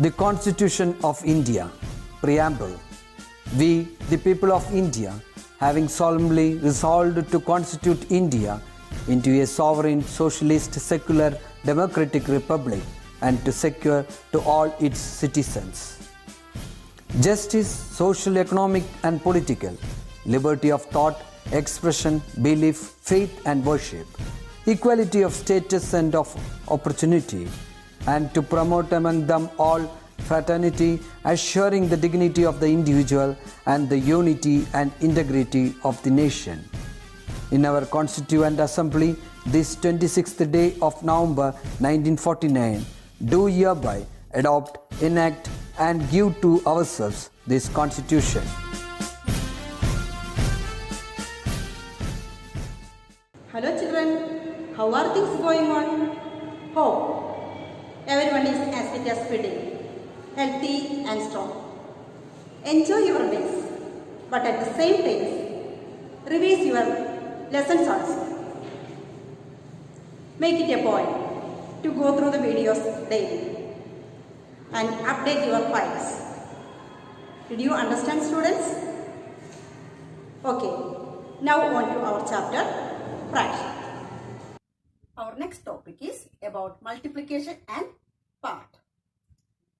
The Constitution of India, Preamble. We, the people of India, having solemnly resolved to constitute India into a sovereign, socialist, secular, democratic republic and to secure to all its citizens justice, social, economic and political, liberty of thought, expression, belief, faith and worship, equality of status and of opportunity, and to promote among them all fraternity, assuring the dignity of the individual and the unity and integrity of the nation. In our Constituent Assembly, this 26th day of November 1949, do hereby adopt, enact, and give to ourselves this Constitution. Hello children, how are things going on? Hope everyone is as fit as feeding, healthy and strong. Enjoy your days, but at the same time, revise your lessons also. Make it a point to go through the videos daily and update your files. Did you understand, students? Okay, now on to our chapter, fraction. Our next topic is about multiplication and part.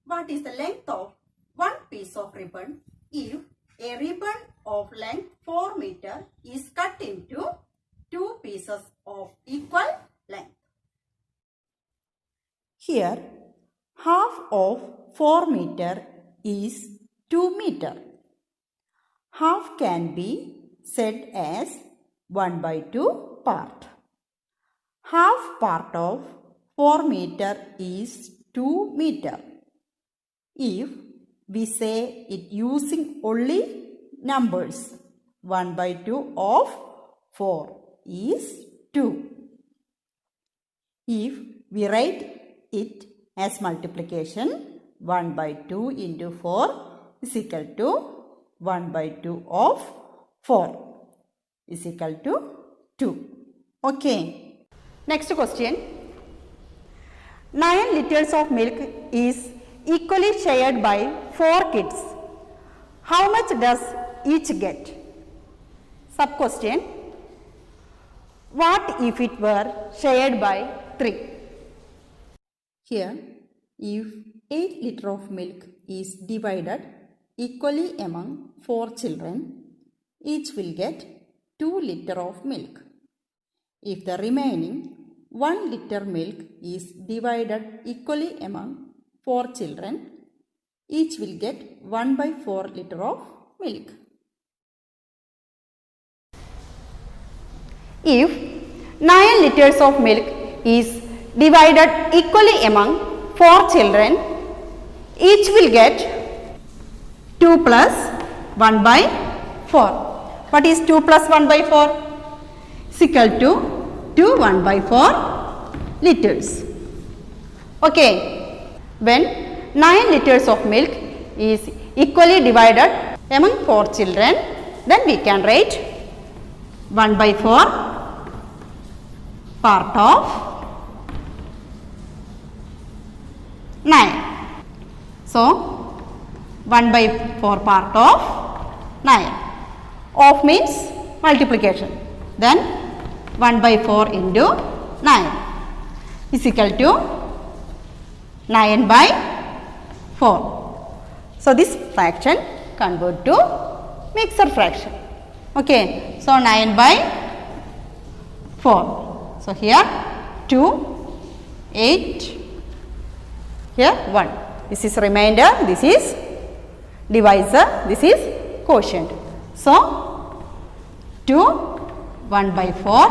What is the length of one piece of ribbon if a ribbon of length 4 meter is cut into two pieces of equal length? Here, half of 4 meter is 2 meter. Half can be said as 1/2 part. Half part of 4 meter is 2 meter. If we say it using only numbers, 1/2 of 4 is 2. If we write it as multiplication, 1/2 into 4 is equal to 1/2 of 4 is equal to 2. Okay. Next question. 9 liters of milk is equally shared by 4 kids. How much does each get? Sub question. What if it were shared by 3? Here, if 8 liters of milk is divided equally among 4 children, each will get 2 liters of milk. If the remaining 1 liter milk is divided equally among 4 children, each will get 1/4 liter of milk. If 9 liters of milk is divided equally among 4 children, each will get 2 plus 1/4. What is 2 plus 1/4? Is equal to 2 1/4 liters. Okay. When 9 liters of milk is equally divided among 4 children, then we can write 1/4 part of 9. So, 1/4 part of 9. Of means multiplication. Then 1/4 into 9 is equal to 9/4. So, this fraction convert to mixed fraction. Okay. So, 9/4. So, here 2, 8, here 1. This is remainder, this is divisor, this is quotient. So, 2 1/4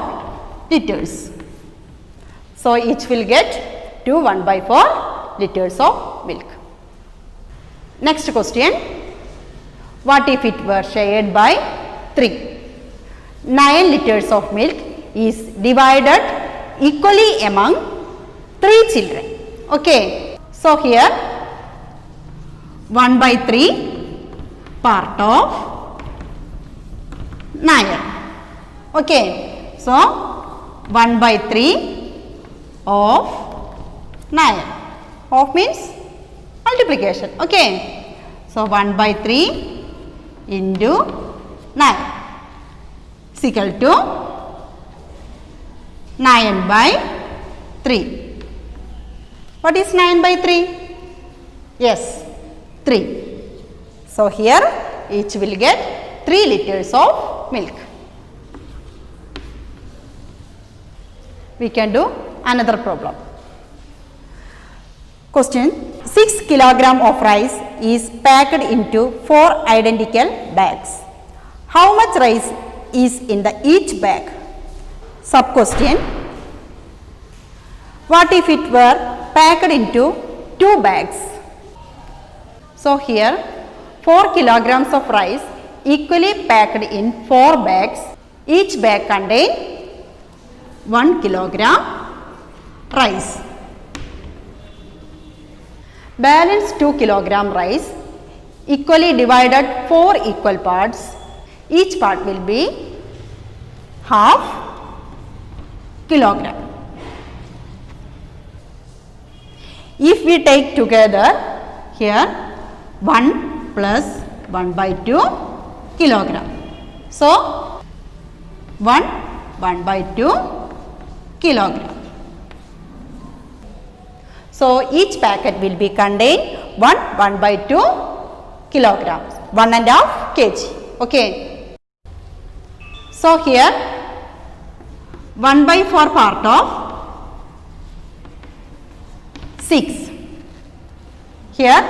liters. So, each will get 2 1/4 liters of milk. Next question. What if it were shared by 3? 9 liters of milk is divided equally among 3 children. Okay. So, here 1/3 part of 9. Okay. So, 1/3 of 9. Of means multiplication. Okay. So 1 by 3 into 9 is equal to 9 by 3. What is 9 by 3? Yes, 3. So here each will get 3 liters of milk. We can do another problem. Question: 6 kilogram of rice is packed into 4 identical bags. How much rice is in the each bag? Sub question: what if it were packed into 2 bags? So here 4 kilograms of rice equally packed in 4 bags. Each bag contains 1 kilogram rice. Balance 2 kilogram rice equally divided 4 equal parts. Each part will be half kilogram. If we take together here 1 plus 1 by 2 kilogram. So 1 by 2 kilogram. So each packet will be contain 1 by 2 kilograms, 1.5 kg. Okay. So here 1 by 4 part of 6. Here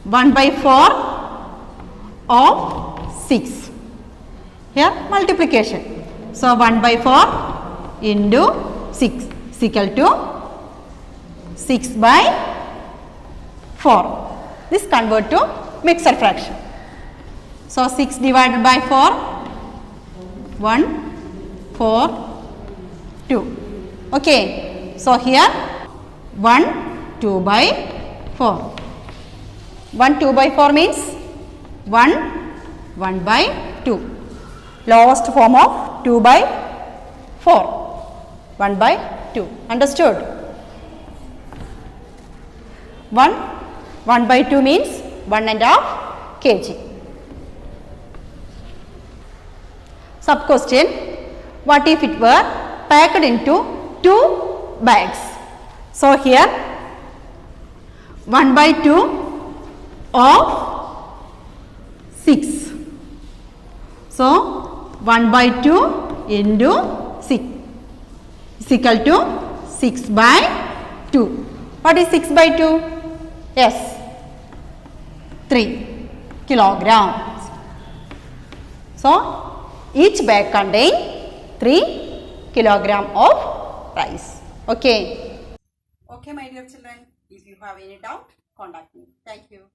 1 by 4 of 6. Here multiplication. So 1 by 4 into 6 is equal to 6 by 4. This convert to mixed fraction. So 6 divided by 4, 1, 4, 2. Okay. So here 1, 2 by 4. 1, 2 by 4 means 1, 1 by 2. Lowest form of 2 by 4. 1 by 2. Understood? 1 by 2 means 1.5 kg. Sub question: what if it were packed into 2 bags? So here 1 by 2 of 6. So 1 by 2 into 6 is equal to 6 by 2. What is 6 by 2? Yes, 3 kilograms. So each bag contain 3 kilogram of rice. Okay. Okay, my dear children. If you have any doubt, contact me. Thank you.